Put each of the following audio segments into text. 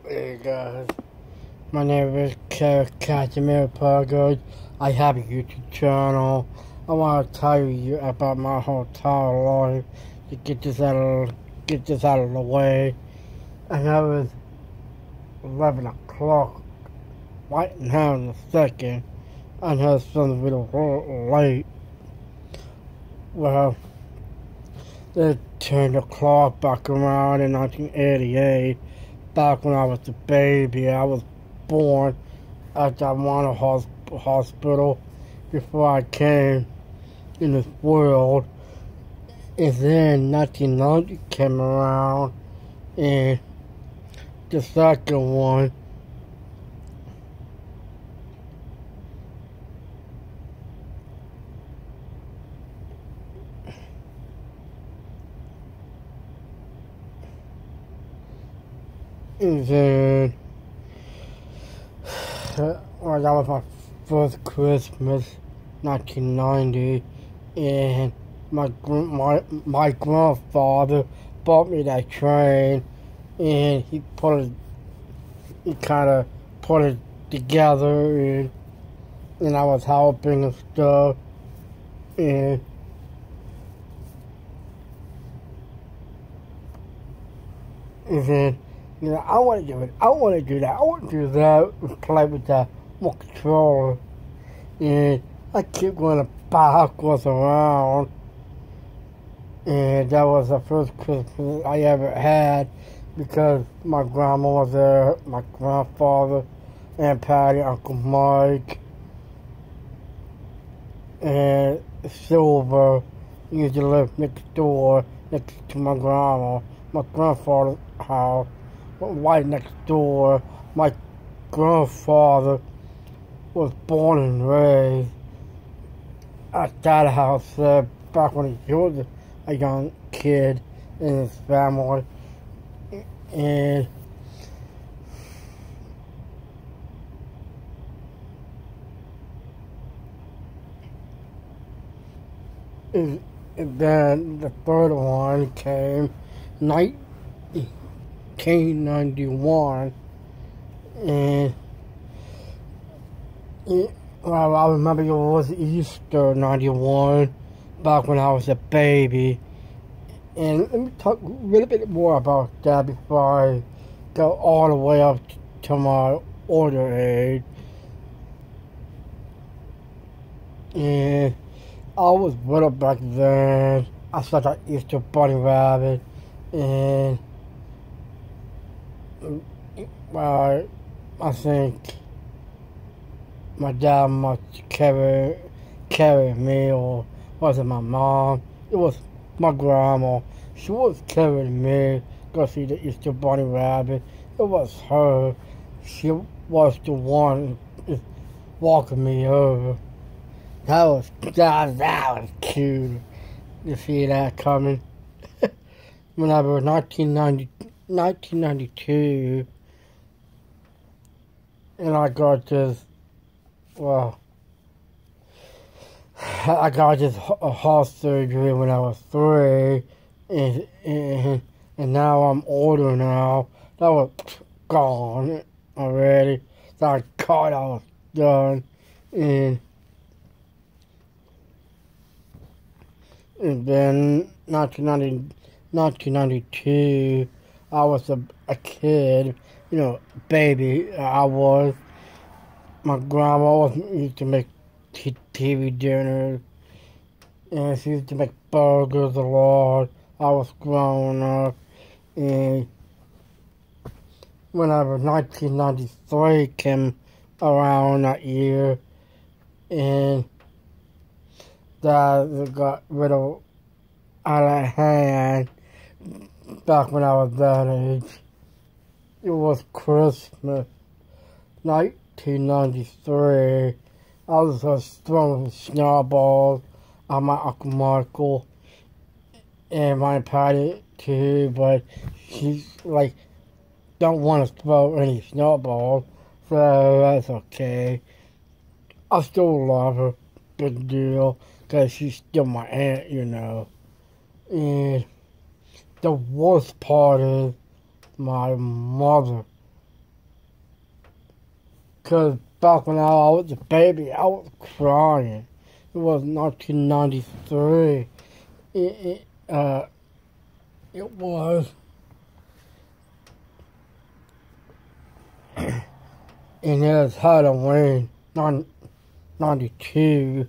Hey guys, my name is Casimir Pargo. I have a YouTube channel. I want to tell you about my whole entire life to get this out of the way. And that was 11 o'clock, right now in a second. I know it sounds a little late. Well, they turned the clock back around in 1988. Back when I was a baby, I was born at that one hospital before I came in this world. And then 1990 came around, and the second one. And then, well, that was my first Christmas, 1990, and my grandfather bought me that train, and he kind of put it together, and I was helping and stuff, and then. You know, I want to do it. I want to do that. I want to do that and play with that more controller. And I keep going backwards around. And that was the first Christmas I ever had because my grandma was there, my grandfather, Aunt Patty, Uncle Mike, and Silver used to live next door, next to my grandma, my grandfather's house. Right next door. My grandfather was born and raised at that house back when he was a young kid in his family. And then the third one came 1991, and well, I remember it was Easter 91, back when I was a baby. And let me talk a little bit more about that before I go all the way up to my older age. And I was little back then. I saw that Easter bunny rabbit, and well, I think my dad must carry me, or was it my mom? It was my grandma. She was carrying me go see the Easter bunny rabbit. It was her. She was the one walking me over. That was cute to see that coming. When I was 1992, and I got this, well, I got this heart surgery when I was 3, and now I'm older now. That was gone already. So I thought I was done, and then 1992, I was a kid, baby. I was. My grandma used to make TV dinners, and she used to make burgers a lot. I was growing up, and whenever 1993 came around that year, and that got rid of out of hand back when I was that age. It was Christmas, 1993. I was just throwing snowballs at my Uncle Michael and my Patty too, but she's like, don't want to throw any snowballs, so that's okay. I still love her, big deal, because she's still my aunt, And the worst part is my mother Because back when I was a baby, I was crying. It was 1993. It was. And it was Halloween, 92.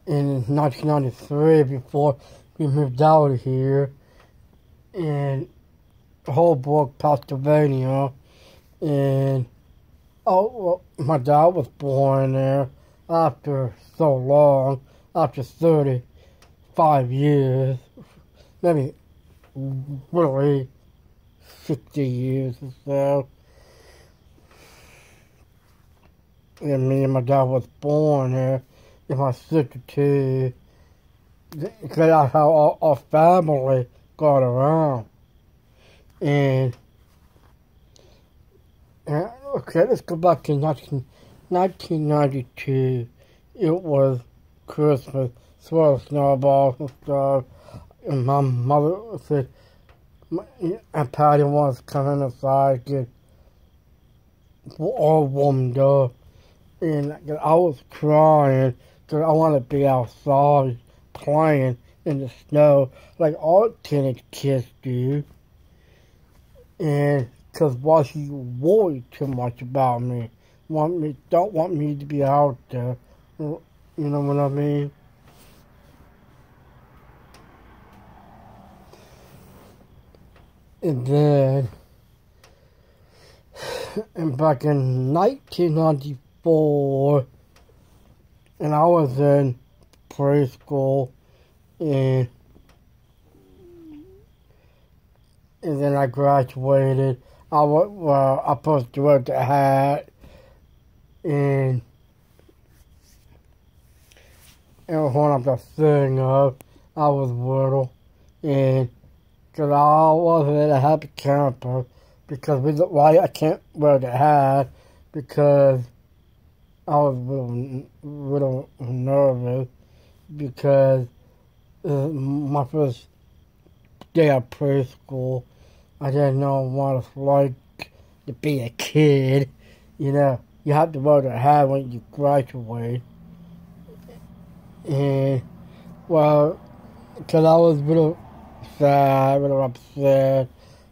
In 1993, before we moved out of here, in Holbrook, Pennsylvania, and my dad was born there after so long, after 35 years, maybe really 60 years or so. And me and my dad was born there, and my sister too. Because that's how our family got around. And okay, let's go back to 1992. It was Christmas, swirl snowballs and stuff. And my mother said, and Patty wants to come inside, get all warmed up. And I was crying because I wanted to be outside playing in the snow like all teenage kids do. And because why she worried too much about me. Don't want me to be out there. You know what I mean? And then, and back in 1994, and I was in preschool, and then I graduated. I supposed to wear the hat, and when I'm just sitting up, I was little, and because I wasn't a happy camper, because why I can't wear the hat, because I was little nervous, because my first day of preschool, I didn't know what it's like to be a kid. You know, you have to wear the hat when you graduate. And, well, because I was a little sad, a little upset,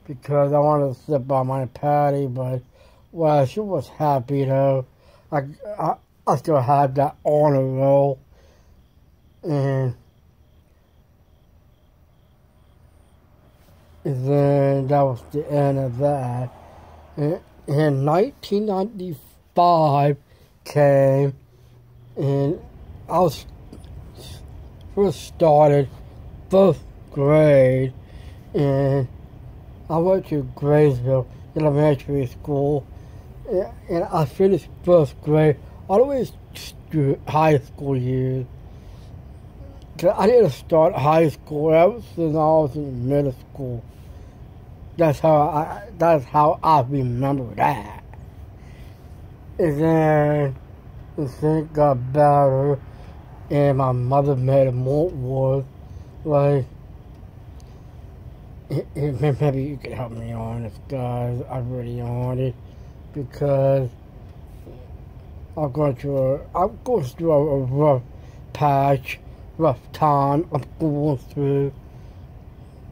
because I wanted to sit by my Patty, but, well, she was happy, though. I still had that honor roll. And then that was the end of that. And 1995 came, and I was first started first grade, and I went to Graysville Elementary School, and I finished first grade all the way to high school years. I didn't start high school ever since I was in middle school. That's how I remember that. And then things got better, and my mother made it more work. Like, maybe you can help me on this, guys. I'm really on it, because I'm going through a rough patch, rough time I'm going through,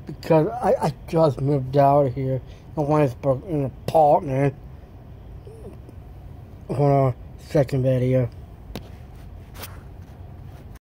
because I just moved out of here in Winesburg in an apartment. Hold on, second video.